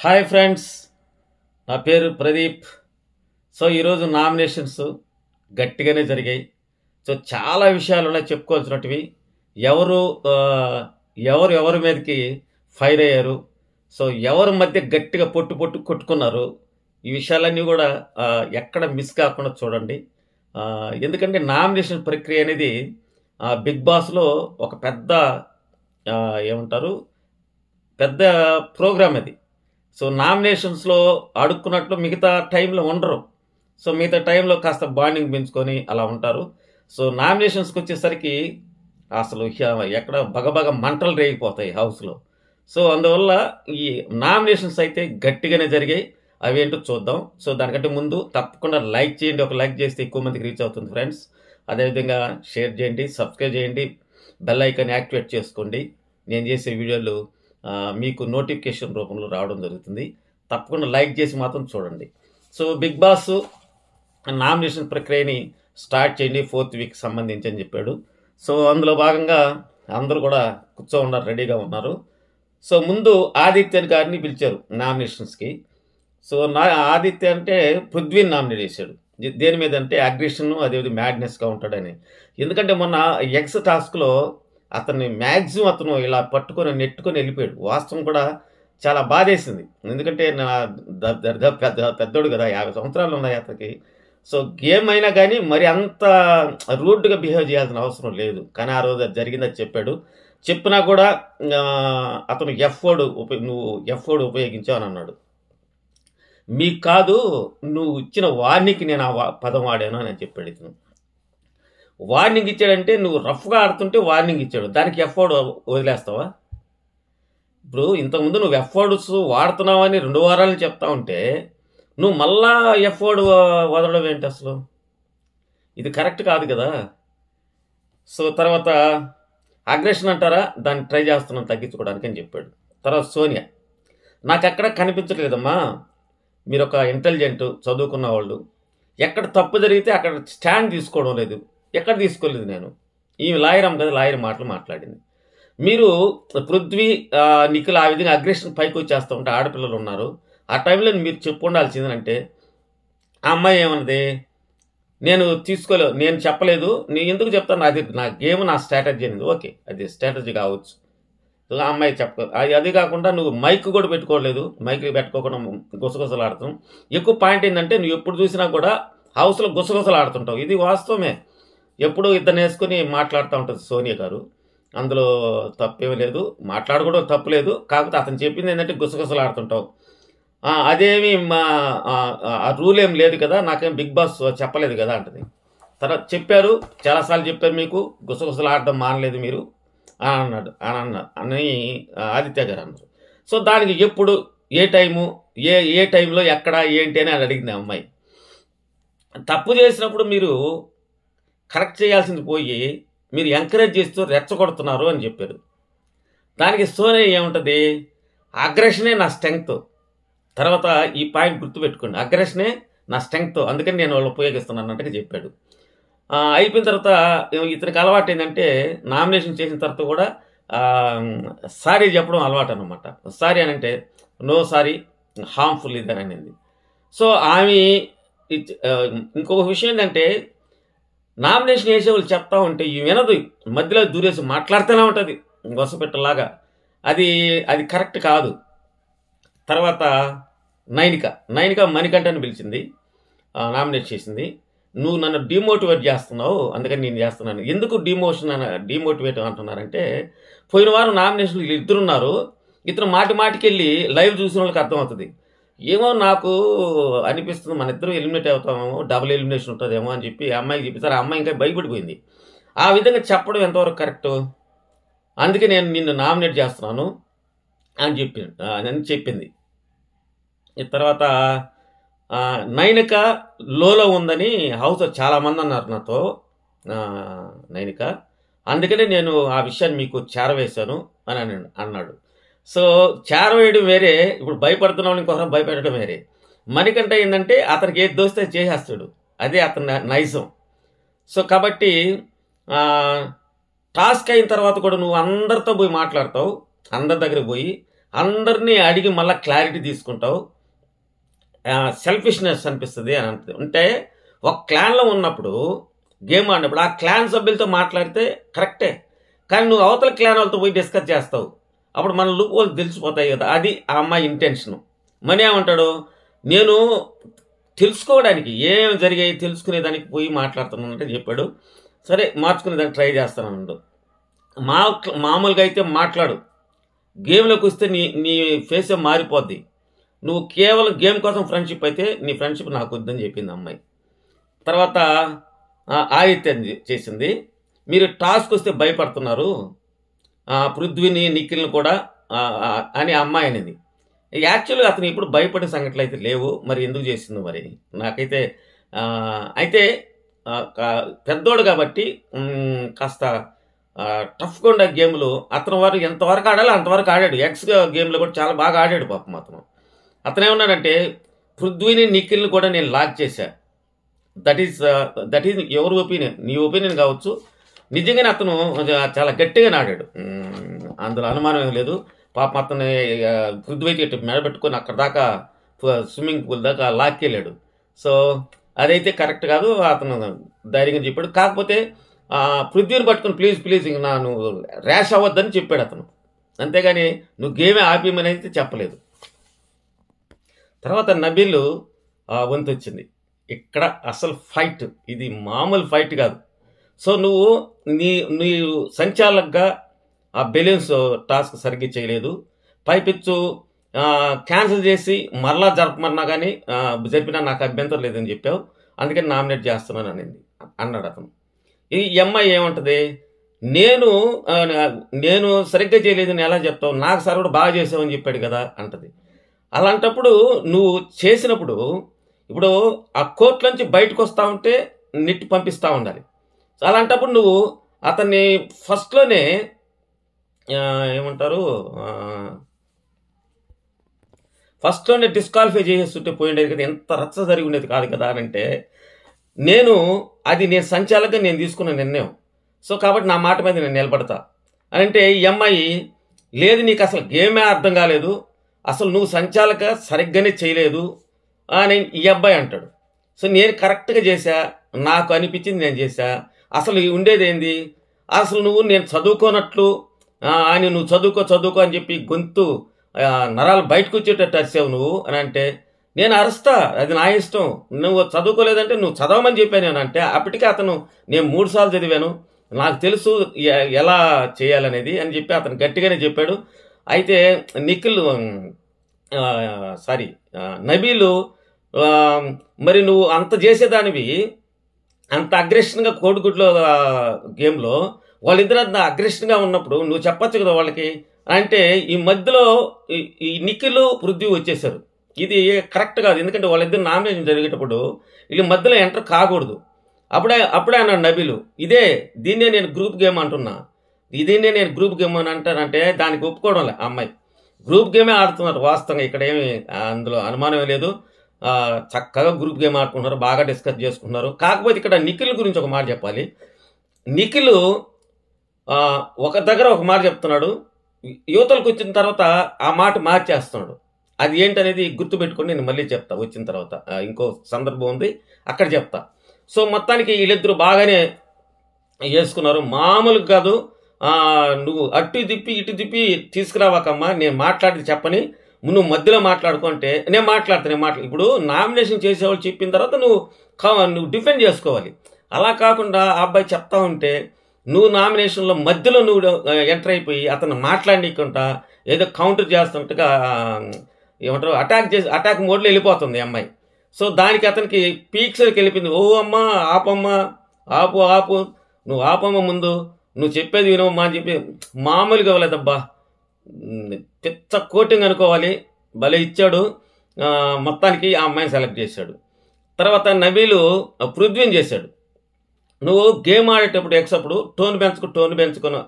Hi friends, నా పేరు Pradeep. So ఈరోజు నామినేషన్స్ గట్టిగానే జరిగాయి. సో చాలా విషయాలు ఉన్నాయి చెప్పుకోవాల్సినటివి. ఎవరు ఆ, ఎవరు ఎవరి మీదకి ఫైర్ అయ్యారు, సో ఎవరి మధ్య గట్టిగా పొట్టు కొట్టుకున్నారు, ఈ విషయాలన్నీ కూడా ఎక్కడ మిస్ కాకుండా చూడండి. ఎందుకంటే నామినేషన్ ప్రక్రియ అనేది బిగ్ బాస్లో ఒక పెద్ద ఆ, ఏమంటారు పెద్ద ప్రోగ్రామ్ అది. సో నామినేషన్స్లో అడుక్కున్నట్లు మిగతా టైంలో ఉండరు. సో మిగతా టైంలో కాస్త బాండింగ్ పెంచుకొని అలా ఉంటారు. సో నామినేషన్స్కి వచ్చేసరికి అసలు ఎక్కడ బగబగ మంటలు రేగిపోతాయి హౌస్లో. సో అందువల్ల ఈ నామినేషన్స్ అయితే గట్టిగానే జరిగాయి. అవేంటో చూద్దాం. సో దానికంటే ముందు తప్పకుండా లైక్ చేయండి. ఒక లైక్ చేస్తే ఎక్కువ మందికి రీచ్ అవుతుంది ఫ్రెండ్స్. అదేవిధంగా షేర్ చేయండి, సబ్స్క్రైబ్ చేయండి, బెల్ ఐకాన్ యాక్టివేట్ చేసుకోండి. నేను చేసే వీడియోలు మీకు నోటిఫికేషన్ రూపంలో రావడం జరుగుతుంది. తప్పకుండా లైక్ చేసి మాత్రం చూడండి. సో బిగ్ బాస్ నామినేషన్ ప్రక్రియని స్టార్ట్ చేయండి 4th వీక్ సంబంధించి అని చెప్పాడు. సో అందులో భాగంగా అందరూ కూడా ఉన్నారు, రెడీగా ఉన్నారు. సో ముందు ఆదిత్య గారిని పిలిచారు నామినేషన్స్కి. సో ఆదిత్య అంటే పృథ్వీని నామినేట్ చేశాడు. దేని మీద అంటే అగ్రెషన్, అదేవిధంగా మ్యాడ్నెస్గా ఉంటాడని. ఎందుకంటే మొన్న ఎక్స్ టాస్క్లో అతన్ని మ్యాక్సిమం అతను ఇలా పట్టుకొని నెట్టుకొని వెళ్ళిపోయాడు. వాస్తవం కూడా చాలా బాధేసింది. ఎందుకంటే నా పెద్దోడు కదా, 50 సంవత్సరాలు ఉన్నాయి అతనికి. సో గేమ్ అయినా కానీ మరి అంత రూడ్గా బిహేవ్ చేయాల్సిన అవసరం లేదు. కానీ ఆ రోజు జరిగిందని చెప్పాడు. చెప్పినా కూడా అతను నువ్వు ఎఫ్ వర్డ్ ఉపయోగించావు అని అన్నాడు. మీకు కాదు, నువ్వు ఇచ్చిన వార్నింగ్కి నేను ఆ పదం వాడాను అని చెప్పాడు. ఇతను వార్నింగ్ ఇచ్చాడంటే నువ్వు రఫ్గా ఆడుతుంటే వార్నింగ్ ఇచ్చాడు, దానికి ఎఫ్ వర్డ్ వదిలేస్తావా? ఇప్పుడు ఇంతకుముందు నువ్వు ఎఫ్ వర్డ్స్ వాడుతున్నావని 2 వారాలు చెప్తా ఉంటే నువ్వు మళ్ళా ఎఫ్ వర్డ్ వదలడం ఏంటి అసలు? ఇది కరెక్ట్ కాదు కదా. సో తర్వాత అగ్రెషన్ అంటారా, దాన్ని ట్రై చేస్తున్నాను తగ్గించుకోవడానికి అని చెప్పాడు. తర్వాత సోనియా, నాకు ఎక్కడ కనిపించట్లేదమ్మా, మీరు ఒక ఇంటెలిజెంట్ చదువుకున్న వాళ్ళు, ఎక్కడ తప్పు జరిగితే అక్కడ స్టాండ్ తీసుకోవడం లేదు. ఎక్కడ తీసుకోలేదు నేను. ఈ లాయర్ కదా, లాయర్ మాటలు మాట్లాడింది. మీరు పృథ్వీ నిఖిల్ ఆ విధంగా అగ్రెషన్ పైకి వచ్చేస్తూ ఉంటే ఆడపిల్లలు ఉన్నారు, ఆ టైంలో మీరు చెప్పు ఉండాల్సిందంటే ఆ అమ్మాయి ఏమన్నది, నేను తీసుకోలేదు, నేను చెప్పలేదు, నేను ఎందుకు చెప్తాను, అది నా గేమ్, నా స్ట్రాటజీ అనేది. ఓకే, అది స్ట్రాటజీ కావచ్చు. ఆ అమ్మాయి అది కాకుండా నువ్వు మైక్ కూడా పెట్టుకోలేదు, మైక్ పెట్టుకోకుండా గుసగుసలు ఆడుతాం. ఎక్కువ పాయింట్ ఏంటంటే నువ్వు ఎప్పుడు చూసినా కూడా హౌస్లో గుసగుసలు ఆడుతుంటావు. ఇది వాస్తవమే. ఎప్పుడు ఇద్దరు వేసుకొని మాట్లాడుతూ ఉంటుంది సోనియా గారు. అందులో తప్పేమీ లేదు, మాట్లాడుకోవడం తప్పు లేదు. కాకపోతే అతను చెప్పింది ఏంటంటే గుసగుసలు ఆడుతుంటావు. అదేమి ఆ రూల్ ఏం లేదు కదా, నాకేం బిగ్ బాస్ చెప్పలేదు కదా అంటది. తర్వాత చెప్పారు, చాలాసార్లు చెప్పారు, మీకు గుసగుసలు ఆడడం మానలేదు మీరు అని అని ఆదిత్య గారు అన్నారు. సో దానికి ఎప్పుడు, ఏ టైము, ఏ టైంలో, ఎక్కడ, ఏంటి అని అడిగింది ఆ అమ్మాయి. తప్పు చేసినప్పుడు మీరు కరెక్ట్ చేయాల్సింది పోయి మీరు ఎంకరేజ్ చేస్తూ రెచ్చగొడుతున్నారు అని చెప్పారు. దానికి సోనియా ఏముంటుంది, అగ్రెషనే నా స్ట్రెంగ్త్. తర్వాత ఈ పాయింట్ గుర్తుపెట్టుకోండి, అగ్రెషనే నా స్ట్రెంగ్త్, అందుకని నేను వాళ్ళు ఉపయోగిస్తున్నాను అన్నట్టుగా చెప్పాడు. అయిపోయిన తర్వాత ఇతనికి అలవాటు ఏంటంటే నామినేషన్ చేసిన తర్వాత కూడా సారీ చెప్పడం అలవాటు అనమాట. సారీ అని అంటే నో సారీ, హార్మ్ఫుల్ ఇదని అనేది. సో ఆమె ఇంకొక విషయం ఏంటంటే నామినేషన్ వేసే వాళ్ళు చెప్తా ఉంటే ఈ వినదు, మధ్యలో దూరేసి మాట్లాడుతూనే ఉంటుంది వసపెట్టలాగా. అది కరెక్ట్ కాదు. తర్వాత నైనిక మణికంఠని పిలిచింది, నామినేట్ చేసింది. నువ్వు నన్ను డిమోటివేట్ చేస్తున్నావు, అందుకని నేను చేస్తున్నాను. ఎందుకు డిమోటివేట్ అంటున్నారంటే, పోయిన వారం నామినేషన్లు వీళ్ళు ఇద్దరున్నారు, ఇతను మాటికి వెళ్ళి లైవ్ చూసిన వాళ్ళకి అర్థమవుతుంది. ఏమో నాకు అనిపిస్తుంది మన ఇద్దరు ఎలిమినేట్ అవుతామేమో, డబుల్ ఎలిమినేషన్ ఉంటుందేమో అని చెప్పి అమ్మాయికి చెప్పిస్తారు. ఆ అమ్మాయి ఇంకా భయపడిపోయింది. ఆ విధంగా చెప్పడం ఎంతవరకు కరెక్టు? అందుకే నేను నిన్ను నామినేట్ చేస్తున్నాను అని చెప్పింది. తర్వాత నైనిక లోలో ఉందని హౌస్లో చాలామంది అన్నారు నాతో, నైనిక, అందుకనే నేను ఆ విషయాన్ని మీకు చేరవేశాను అని అన్నాడు. సో చేరవేయడం వేరే, ఇప్పుడు భయపడుతున్న వాళ్ళు ఇంకొకరు భయపెట్టడం వేరే. మణికంఠ ఏంటంటే అతనికి ఏది దోస్తే చేసేస్తాడు, అదే అతని నైజం. సో కాబట్టి టాస్క్ అయిన తర్వాత కూడా నువ్వు అందరితో పోయి మాట్లాడతావు, అందరి దగ్గరికి పోయి అందరినీ అడిగి మళ్ళీ క్లారిటీ తీసుకుంటావు, సెల్ఫిష్నెస్ అనిపిస్తుంది అని అంటే ఒక క్లాన్లో ఉన్నప్పుడు గేమ్ ఆడినప్పుడు ఆ క్లాన్ సభ్యులతో మాట్లాడితే కరెక్టే, కానీ నువ్వు అవతల క్లాన్ వాళ్ళతో పోయి డిస్కస్ చేస్తావు, అప్పుడు మన లూప్ వాళ్ళు తెలిసిపోతాయి కదా. అది ఆ అమ్మాయి ఇంటెన్షను. మనీ ఏమంటాడు, నేను తెలుసుకోవడానికి ఏం జరిగాయి తెలుసుకునేదానికి పోయి మాట్లాడుతున్నానంటే చెప్పాడు. సరే మార్చుకునేదానికి ట్రై చేస్తానన్నాడు. మామూలుగా అయితే మాట్లాడు, గేమ్లోకి వస్తే నీ ఫేస్ మారిపోద్ది. నువ్వు కేవలం గేమ్ కోసం ఫ్రెండ్షిప్ అయితే నీ ఫ్రెండ్షిప్ నాకు వద్దని చెప్పింది అమ్మాయి. తర్వాత ఆదిత్యం చేసింది, మీరు టాస్క్ వస్తే భయపడుతున్నారు పృథ్వీని నిఖిల్ని కూడా అని అమ్మాయి అనేది. యాక్చువల్గా అతను ఇప్పుడు భయపడే సంఘటనలు అయితే లేవు, మరి ఎందుకు చేసిందో మరి నాకైతే. అయితే పెద్దోడు కాబట్టి కాస్త టఫ్గా ఉండే గేమ్లు అతని వారు ఎంతవరకు ఆడాలో అంతవరకు ఆడాడు. ఎక్స్ గేమ్లో కూడా చాలా బాగా ఆడాడు పాపం అతను ఏమన్నాడంటే పృథ్వీని నిఖిల్ని కూడా నేను లాక్ చేశా. దట్ ఈజ్ ఎవరి ఒపీనియన్, నీ ఒపీనియన్ కావచ్చు. నిజంగానే అతను చాలా గట్టిగా ఆడాడు, అందులో అనుమానం ఏం లేదు. పాపం అతను పృథ్వీ మెడబెట్టుకొని అక్కడ దాకా స్విమ్మింగ్ పూల్ దాకా లాక్కెళ్ళాడు. సో అదైతే కరెక్ట్ కాదు, అతను ధైర్యంగా చెప్పాడు. కాకపోతే పృథ్వీని పట్టుకుని ప్లీజ్ ఇంకా నువ్వు ర్యాష్ అవ్వద్దని చెప్పాడు అతను, అంతేగాని నువ్వు గేమే ఆపేయమని అయితే చెప్పలేదు. తర్వాత నబీల్ వంతు వచ్చింది. ఇక్కడ అసలు ఫైట్, ఇది మామూలు ఫైట్ కాదు. సో నువ్వు నీ సంచాలకుగా ఆ బెలూన్స్ టాస్క్ సరిగ్గా చేయలేదు, పైపిచ్చు క్యాన్సిల్ చేసి మరలా జరపమన్నా కానీ జరిపినా నాకు అభ్యంతరం లేదని చెప్పావు, అందుకని నామినేట్ చేస్తున్నాను అన్నాడు అతను. ఈ అమ్మాయి ఏమంటుంది, నేను సరిగ్గా చేయలేదని ఎలా చెప్తావు, నాకు సర్వుడు బాగా చేసావని చెప్పాడు కదా అంటది. అలాంటప్పుడు నువ్వు చేసినప్పుడు ఇప్పుడు ఆ కోర్టు నుంచి బయటకు వస్తూ ఉంటే నెట్టి పంపిస్తూ ఉండాలి. అలాంటప్పుడు నువ్వు అతన్ని ఫస్ట్లోనే ఏమంటారు ఫస్ట్లోనే డిస్క్వాలిఫై చేసేస్తుంటే పోయిండేది కదా, ఎంత రచ్చ జరిగి ఉండేది కాదు కదా అని అంటే, నేను సంచాలకంగా నేను తీసుకున్న నిర్ణయం. సో కాబట్టి నా మాట మీద నేను నిలబడతా అని అంటే, ఈ అమ్మాయి లేదు నీకు అసలు గేమే అర్థం కాలేదు, అసలు నువ్వు సంచాలక సరిగ్గానే చేయలేదు అని ఈ అబ్బాయి అంటాడు. సో నేను కరెక్ట్గా చేశా, నాకు అనిపించింది నేను చేశా, అసలు ఉండేది ఏంది, అసలు నేను చదువుకోనట్లు అని నువ్వు చదువుకో అని చెప్పి గొంతు నరాలు బయటకు వచ్చేటట్టు అరిసావు నువ్వు అని అంటే, నేను అరుస్తా, అది నా ఇష్టం, నువ్వు చదువుకోలేదంటే నువ్వు చదవమని చెప్పాను నేను అంటే, అప్పటికే అతను నేను 3 సార్లు చదివాను, నాకు తెలుసు ఎలా చేయాలనేది అని చెప్పి అతను గట్టిగానే చెప్పాడు. అయితే నబీలు మరి నువ్వు అంత చేసేదానివి, అంత అగ్రెషన్గా కోడిగుడ్లో గేమ్లో వాళ్ళిద్దరు అంత అగ్రెషన్గా ఉన్నప్పుడు నువ్వు చెప్పచ్చు కదా వాళ్ళకి అంటే, ఈ మధ్యలో ఈ నిఖిల్ పృథ్వీ వచ్చేసారు. ఇది కరెక్ట్ కాదు, ఎందుకంటే వాళ్ళిద్దరు నామినేషన్ జరిగేటప్పుడు వీళ్ళు మధ్యలో ఎంటర్ కాకూడదు. అప్పుడే అన్నాడు నబీలు, దీన్నే నేను గ్రూప్ గేమ్ అంటున్నా, దీన్నే నేను గ్రూప్ గేమ్ అని అంటానంటే దానికి ఒప్పుకోవడం లే. అమ్మాయి గ్రూప్ గేమే ఆడుతున్నారు వాస్తవంగా, ఇక్కడ ఏమి అందులో అనుమానం లేదు, చక్కగా గ్రూప్ గేమ్ ఆడుకుంటున్నారు, బాగా డిస్కస్ చేసుకుంటున్నారు. కాకపోతే ఇక్కడ నిఖిల్ గురించి ఒక మాట చెప్పాలి. నిఖిల్ ఒక దగ్గర ఒక మాట చెప్తున్నాడు, యువతలకు వచ్చిన తర్వాత ఆ మాట మార్చేస్తున్నాడు. అది ఏంటనేది గుర్తుపెట్టుకొని నేను మళ్ళీ చెప్తా, వచ్చిన తర్వాత ఇంకో సందర్భం ఉంది అక్కడ చెప్తా. సో మొత్తానికి వీళ్ళిద్దరూ బాగానే చేసుకున్నారు, మామూలుగా కాదు. నువ్వు అటు తిప్పి ఇటు తిప్పి తీసుకురావాకమ్మా, నేను మాట్లాడి చెప్పని, నువ్వు మధ్యలో మాట్లాడుకుంటే నేను మాట్లాడతాను. ఇప్పుడు నామినేషన్ చేసేవాళ్ళు చెప్పిన తర్వాత నువ్వు డిఫెండ్ చేసుకోవాలి. అలా కాకుండా ఆ అబ్బాయి చెప్తా ఉంటే నువ్వు నామినేషన్లో మధ్యలో నువ్వు ఎంటర్ అయిపోయి అతను మాట్లాడనీకుంటా ఏదో కౌంటర్ చేస్తుంటగా ఏమంటారు అటాక్ మోడ్లో వెళ్ళిపోతుంది అమ్మాయి. సో దానికి అతనికి పీక్స్కి వెళ్ళిపోయింది. ఓ అమ్మా ఆపమ్మా, ఆపు నువ్వు ఆపమ్మ, ముందు నువ్వు చెప్పేది వినవమ్మా అని చెప్పి మామూలుగా ఇవ్వలేదబ్బా, పెద్ద కోటింగ్ అనుకోవాలి, భలే ఇచ్చాడు. మొత్తానికి ఆ అమ్మాయిని సెలెక్ట్ చేశాడు. తర్వాత నబీలు పృథ్వీని చేశాడు. నువ్వు గేమ్ ఆడేటప్పుడు అప్పుడు టోన్ పెంచుకొని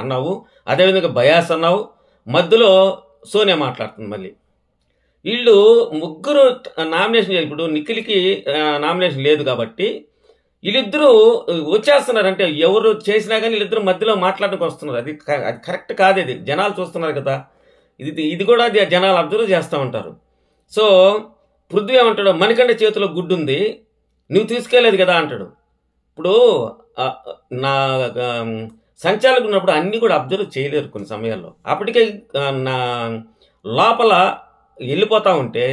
అన్నావు, అదేవిధంగా బయాస్ అన్నావు, మధ్యలో సోనియా మాట్లాడుతుంది. మళ్ళీ వీళ్ళు ముగ్గురు నామినేషన్, ఇప్పుడు నిఖిల్కి నామినేషన్ లేదు కాబట్టి వీళ్ళిద్దరూ వచ్చేస్తున్నారంటే, ఎవరు చేసినా కానీ వీళ్ళిద్దరూ మధ్యలో మాట్లాడడానికి వస్తున్నారు. అది కరెక్ట్ కాదు, అది జనాలు చూస్తున్నారు కదా. ఇది కూడా జనాలు అబ్జర్వ్ చేస్తూ ఉంటారు. సో పృథ్వీ ఏమంటాడు, మణికంఠ చేతిలో గుడ్డు ఉంది, నువ్వు తీసుకెళ్ళలేదు కదా అంటాడు. ఇప్పుడు నా సంచాలకు ఉన్నప్పుడు అన్నీ కూడా అబ్జర్వ్ చేయలేరు కొన్ని సమయాల్లో. అప్పటికే నా లోపల వెళ్ళిపోతూ ఉంటే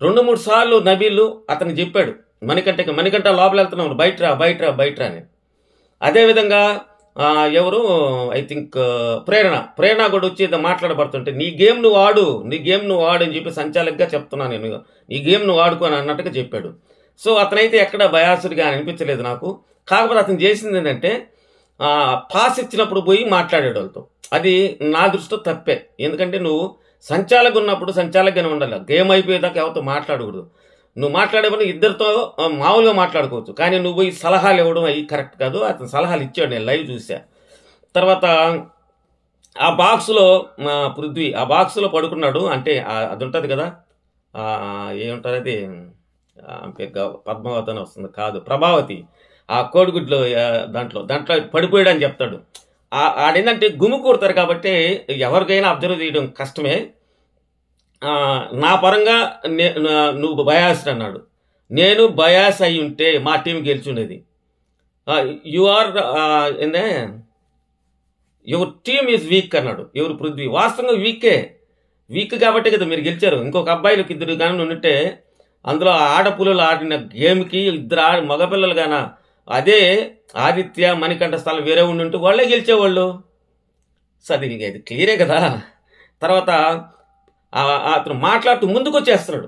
2-3 సార్లు నబీలు అతనికి చెప్పాడు, మణికంఠ లోపల వెళ్తున్నావు, బయట అని. అదేవిధంగా ఎవరు ఐ థింక్ ప్రేరణ కూడా వచ్చి మాట్లాడబడుతుంటే నీ గేమ్ నువ్వు ఆడు అని చెప్పి సంచాలకుగా చెప్తున్నాను, నేను నీ గేమ్ నువ్వు ఆడుకో అని అన్నట్టుగా చెప్పాడు. సో అతనైతే ఎక్కడ బయాసుడిగా అనిపించలేదు నాకు. కాకపోతే అతను చేసింది ఏంటంటే పాస్ ఇచ్చినప్పుడు పోయి మాట్లాడాడు వాళ్ళతో. అది నా దృష్టిలో తప్పే. ఎందుకంటే నువ్వు సంచాలకు ఉన్నప్పుడు సంచాలకుగానే ఉండాలి. గేమ్ అయిపోయేదాకా ఎవరితో మాట్లాడకూడదు. నువ్వు మాట్లాడేమని ఇద్దరితో మామూలుగా మాట్లాడుకోవచ్చు, కానీ నువ్వు పోయి సలహాలు ఇవ్వడం అవి కరెక్ట్ కాదు. అతను సలహాలు ఇచ్చాడు, నేను లైవ్ చూసా. తర్వాత ఆ బాక్స్లో పృథ్వీ ఆ బాక్స్లో పడుకున్నాడు. అంటే అది ఉంటుంది కదా, ఏముంటుంది అది, పద్మావతి అని వస్తుంది కాదు, ప్రభావతి, ఆ కోడిగుడ్లో దాంట్లో పడిపోయాడు అని చెప్తాడు. ఆడేంటంటే గుమ్ము కూడతారు కాబట్టి ఎవరికైనా అబ్జర్వ్ చేయడం కష్టమే. నా పరంగా నువ్వు బయాస్ అన్నాడు. నేను బయాస్ అయి ఉంటే మా టీం గెలిచుండేది. యు ఆర్ ఏందే యువర్ టీమ్ ఈజ్ వీక్ అన్నాడు ఎవరు, పృథ్వీ. వాస్తవంగా వీక్ కాబట్టి కదా మీరు గెలిచారు. ఇంకొక అబ్బాయిలకు 2 కానీ ఉంటే అందులో ఆడపుల్లలు ఆడిన గేమ్కి 2 మగపిల్లలు గాన అదే ఆదిత్య మణికంఠ స్థలం వేరే ఉండి వాళ్ళే గెలిచేవాళ్ళు. సో అది క్లియరే కదా. తర్వాత అతను మాట్లాడుతూ ముందుకు వచ్చేస్తున్నాడు.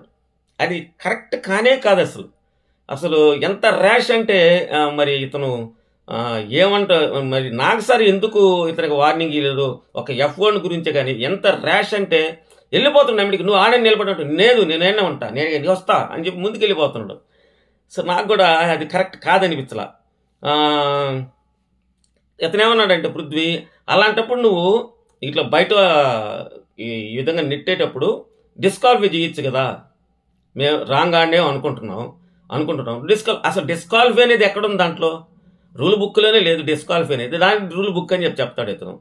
అది కరెక్ట్ కానే కాదు అసలు ఎంత ర్యాష్ అంటే మరి ఇతను ఏమంట మరి నాగసారి ఎందుకు ఇతనికి వార్నింగ్ ఇవ్వలేదు ఒక F1 గురించే. కానీ ఎంత ర్యాష్ అంటే వెళ్ళిపోతున్నాడు అమ్మడికి, నువ్వు ఆడని నిలబడినట్టు లేదు నేనేనా ఉంటా, నేను వస్తా అని చెప్పి ముందుకు వెళ్ళిపోతున్నాడు. సో నాకు కూడా అది కరెక్ట్ కాదనిపించలా. ఇతనేమన్నాడంటే పృథ్వీ, అలాంటప్పుడు నువ్వు ఇట్లా బయట ఈ విధంగా నెట్టేటప్పుడు డిస్క్వాలిఫై చేయొచ్చు కదా, మేము రాంగ్ ఆడినే అనుకుంటున్నాం. అసలు డిస్క్వాలిఫై అనేది ఎక్కడుంది, దాంట్లో రూల్ బుక్లోనే లేదు డిస్క్వాలిఫై అనేది. దానికి రూల్ బుక్ అని చెప్తాడు ఇతను.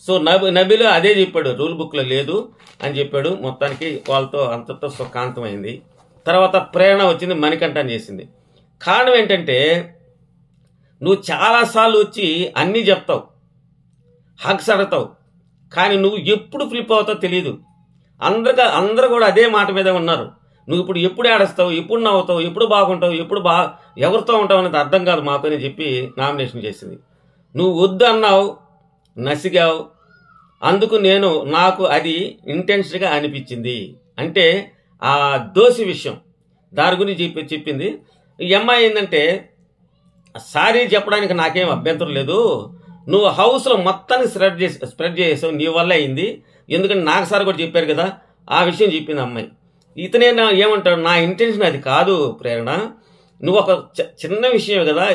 సో నబీలో అదే చెప్పాడు, రూల్ బుక్లో లేదు అని చెప్పాడు. మొత్తానికి వాళ్ళతో అంతతో సుఖాంతమైంది. తర్వాత ప్రేరణ వచ్చింది, మణికంఠని చేసింది. కారణం ఏంటంటే నువ్వు చాలాసార్లు వచ్చి అన్నీ చెప్తావు, హక్స్ అడతావు, కానీ నువ్వు ఎప్పుడు ఫ్లిప్ అవుతావు తెలియదు. అందరూ కూడా అదే మాట మీద ఉన్నారు. నువ్వు ఎప్పుడు ఏడుస్తావు, ఎప్పుడు నవ్వుతావు, ఎప్పుడు బాగుంటావు, ఎవరితో ఉంటావు అనేది అర్థం కాదు మాకు అని చెప్పి నామినేషన్ చేసింది. నువ్వు వద్దు అన్నావు, నసిగావు. అందుకు నాకు అది ఇంటెన్షన్గా అనిపించింది. అంటే ఆ దోషి విషయం దాని గురించి చెప్పింది. ఈ అమ్మాయి ఏంటంటే సారీ చెప్పడానికి నాకేం అభ్యంతరం లేదు, నువ్వు హౌస్లో మొత్తానికి స్ప్రెడ్ చేసావు, నీ వల్ల అయింది. ఎందుకంటే నాకు సార్ కూడా చెప్పారు కదా, ఆ విషయం చెప్పింది అమ్మాయి. ఇతనే ఏమంటాడు, నా ఇంటెన్షన్ అది కాదు ప్రేరణ, నువ్వు ఒక చిన్న విషయం కదా,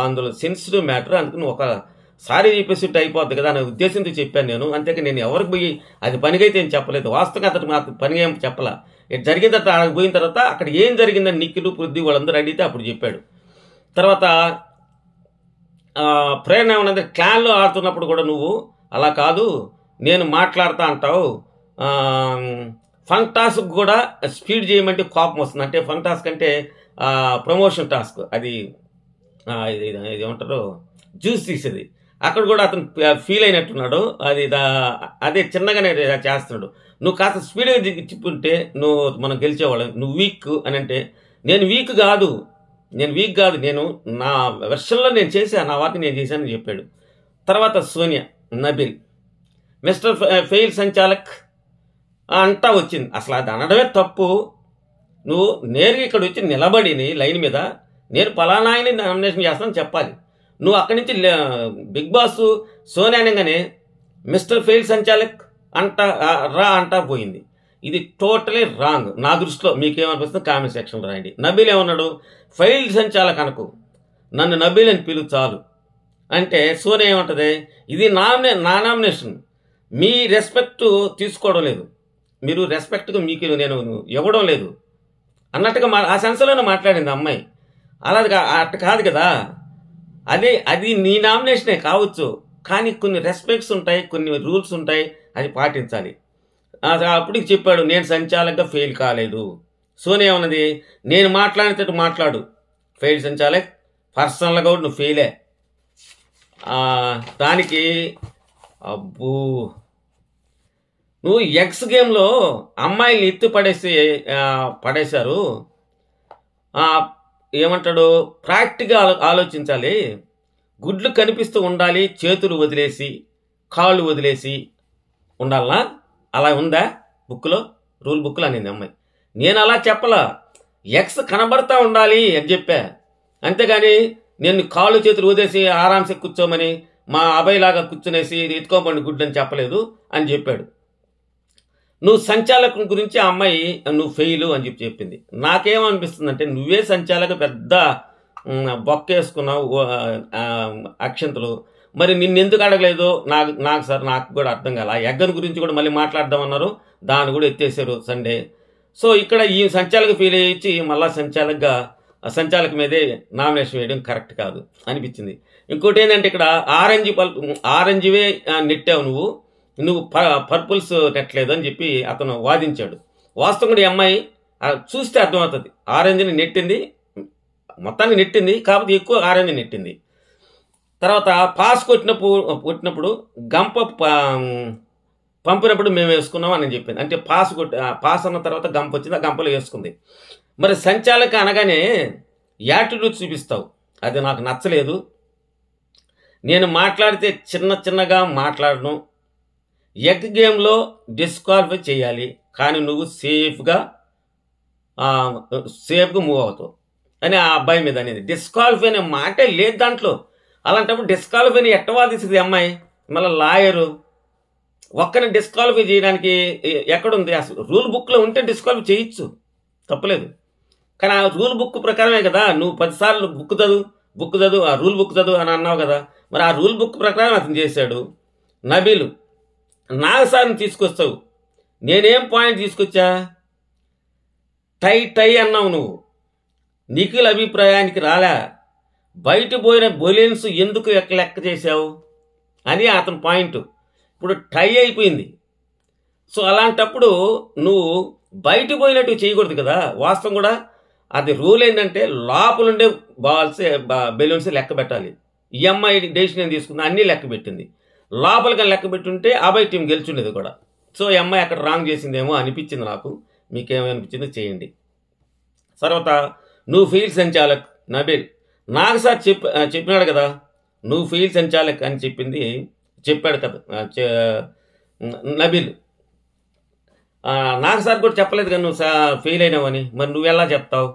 అందులో సెన్సిటివ్ మ్యాటర్, అందుకు నువ్వు ఒకసారి చెప్పేసి అయిపోద్ది కదా అనే ఉద్దేశంతో చెప్పాను నేను. అంతేకా నేను ఎవరికి పోయి అది పనికైతే ఏం చెప్పలేదు. వాస్తవంగా అతను నాకు పని ఏం చెప్పలా. జరిగిన తర్వాత అక్కడికి పోయిన తర్వాత అక్కడ ఏం జరిగిందని నిఖిల్ పృథ్వీ వాళ్ళందరూ అడిగితే అప్పుడు చెప్పాడు. తర్వాత ప్రేరణ ఏమన్నది, క్లాన్లో ఆడుతున్నప్పుడు కూడా నువ్వు అలా కాదు నేను మాట్లాడుతా అంటావు, ఫన్ టాస్క్ కూడా స్పీడ్ చేయమంటే కోపం వస్తుంది. అంటే ఫన్ టాస్క్ అంటే ప్రమోషన్ టాస్క్, అది ఇది ఏమంటారు జ్యూస్ తీసేది, అక్కడ కూడా అతను ఫీల్ అయినట్టున్నాడు. అదే చిన్నగానే చేస్తున్నాడు. నువ్వు కాస్త స్పీడ్గా చెప్పుంటే మనం గెలిచేవాళ్ళం. నువ్వు వీక్ అని అంటే నేను వీక్ కాదు, నేను నా వెర్షన్లో నేను చేశాను, నా వాటిని నేను చేశానని చెప్పాడు. తర్వాత సోనియా, నబీల్, మిస్టర్ ఫెయిల్ సంచాలక్ అంటా వచ్చింది. అసలు అది అనడమే తప్పు. నువ్వు నేరుగా ఇక్కడ వచ్చి నిలబడి లైన్ మీద నేను పలానాయని నామినేషన్ చేస్తానని చెప్పాలి. నువ్వు అక్కడి నుంచి బిగ్ బాస్ సోనియా అనగానే మిస్టర్ ఫెయిల్ సంచాలక్ అంటా పోయింది. ఇది టోటలీ రాంగ్ నా దృష్టిలో. మీకేమనిపిస్తుంది కామెంట్ సెక్షన్లో రాయండి. నబీల్ ఏమన్నాడు, ఫెయిల్ సంచాలక్ అనకు, నన్ను నబీల్ అని పిలువు చాలు అంటే సోనియా ఏమంటుంది, ఇది నా నామినేషన్, మీ రెస్పెక్ట్ తీసుకోవడం లేదు, మీరు రెస్పెక్ట్గా మీకు నేను ఇవ్వడం లేదు అన్నట్టుగా ఆ సెన్స్లోనే మాట్లాడింది అమ్మాయి. అలా అట్ట కాదు కదా, అది నీ నామినేషనే కావచ్చు, కానీ కొన్ని రెస్పెక్ట్స్ ఉంటాయి, కొన్ని రూల్స్ ఉంటాయి, అది పాటించాలి. అప్పటికి చెప్పాడు, నేను సంచాలకుగా ఫెయిల్ కాలేదు. సోనియా ఉన్నది, నేను మాట్లాడినట్టు మాట్లాడు, ఫెయిల్ సంచాలక్, పర్సనల్గా కూడా నువ్వు ఫెయిలే. దానికి అబ్బో, నువ్వు ఎక్స్ గేమ్లో అమ్మాయిని ఎత్తి పడేశారు. ఏమంటాడు, ప్రాక్టికల్గా ఆలోచించాలి. గుడ్లు కనిపిస్తూ ఉండాలి, చేతులు వదిలేసి కాళ్ళు వదిలేసి ఉండాలనా? అలా ఉందా బుక్లో, రూల్ బుక్లో అనేది అమ్మాయి. నేను అలా చెప్పలా, ఎక్స్ కనబడతా ఉండాలి అని చెప్పా. అంతేగాని నేను కాళ్ళు చేతులు వదిలేసి ఆరాంసే కూర్చోమని, మా అబ్బాయిలాగా కూర్చునేసి ఎత్తుకోమని గుడ్లు అని చెప్పలేదు అని చెప్పాడు. నువ్వు సంచాలకం గురించి ఆ అమ్మాయి నువ్వు ఫెయిలు అని చెప్పింది. నాకేమనిపిస్తుందంటే, నువ్వే సంచాలక పెద్ద బొక్కేసుకున్నావు అక్షంతలు. మరి నిన్నెందుకు అడగలేదు నాకు సార్, నాకు కూడా అర్థం కాల. ఎగ్గన్ గురించి కూడా మళ్ళీ మాట్లాడదామన్నారు, దాన్ని కూడా ఎత్తేసారు సండే. సో ఇక్కడ ఈ సంచాలక ఫీల్ ఇచ్చి మళ్ళా సంచాలక మీదే నామినేషన్ వేయడం కరెక్ట్ కాదు అనిపించింది. ఇంకోటి ఏంటంటే, ఇక్కడ ఆరెంజ్వే నెట్టావు నువ్వు పర్పుల్స్ నెట్టలేదు అని చెప్పి అతను వాదించాడు. వాస్తవం కూడా ఈ అమ్మాయి చూస్తే అర్థమవుతుంది, ఆరెంజ్ని నెట్టింది, మొత్తాన్ని నెట్టింది, కాకపోతే ఎక్కువ ఆరెంజ్ నెట్టింది. తర్వాత పాస్ కొట్టినప్పుడు గంప పంపినప్పుడు మేము వేసుకున్నాం అని చెప్పింది. అంటే పాస్ అన్న తర్వాత గంప వచ్చింది, ఆ గంపలో వేసుకుంది. మరి సంచాలక అనగానే యాటిట్యూడ్ చూపిస్తావు, అది నాకు నచ్చలేదు. నేను మాట్లాడితే చిన్నగా మాట్లాడను. ఎగ్ గేమ్లో డిస్క్వాలిఫై చేయాలి, కానీ నువ్వు సేఫ్గా మూవ్ అవుతావు అని ఆ అబ్బాయి మీద అనేది. డిస్క్వాలిఫై అనే మాటే లేదు దాంట్లో. అలాంటప్పుడు డిస్క్వాలిఫైని ఎట్టవాదిస్తుంది అమ్మాయి? మళ్ళీ లాయరు ఒక్కరిని డిస్క్వాలిఫై చేయడానికి ఎక్కడుంది? అసలు రూల్ బుక్లో ఉంటే డిస్క్వాలిఫై చేయొచ్చు, తప్పలేదు. కానీ ఆ రూల్ బుక్ ప్రకారమే కదా, నువ్వు 10 సార్లు బుక్ చదువు ఆ రూల్ బుక్ చదువు అని అన్నావు కదా. మరి ఆ రూల్ బుక్ ప్రకారం అతను చేశాడు. నబీలు నాగసారిని తీసుకొస్తావు, నేనేం పాయింట్ తీసుకొచ్చా? టై అన్నావు నువ్వు, నిఖిల్ అభిప్రాయానికి రాలే. బయట పోయిన బొలియన్స్ ఎందుకు లెక్క చేశావు అని అతని పాయింట్. ఇప్పుడు టై అయిపోయింది. సో అలాంటప్పుడు నువ్వు బయట పోయినట్టు చేయకూడదు కదా. వాస్తవం కూడా అది రూల్ ఏంటంటే, లోపలుండే బెలూన్స్ లెక్క పెట్టాలి. ఈ అమ్మాయి డెసిషన్ ఏం తీసుకుంది, అన్నీ లెక్క పెట్టింది. లోపలికి లెక్క పెట్టుంటే అబ్బాయి టీం గెలిచుండేది కూడా. సో ఈ అమ్మాయి అక్కడ రాంగ్ చేసిందేమో అనిపించింది నాకు. మీకేమనిపించిందో చేయండి. తర్వాత నువ్వు ఫీల్ సంచాలక్ నబీల్, నాకు సార్ చెప్పినాడు కదా, నువ్వు ఫీల్ సంచాలక్ అని చెప్పాడు కదా నబీల్. నాకు సార్ కూడా చెప్పలేదు కదా నువ్వు ఫెయిల్ అయినావని. మరి నువ్వెలా చెప్తావు?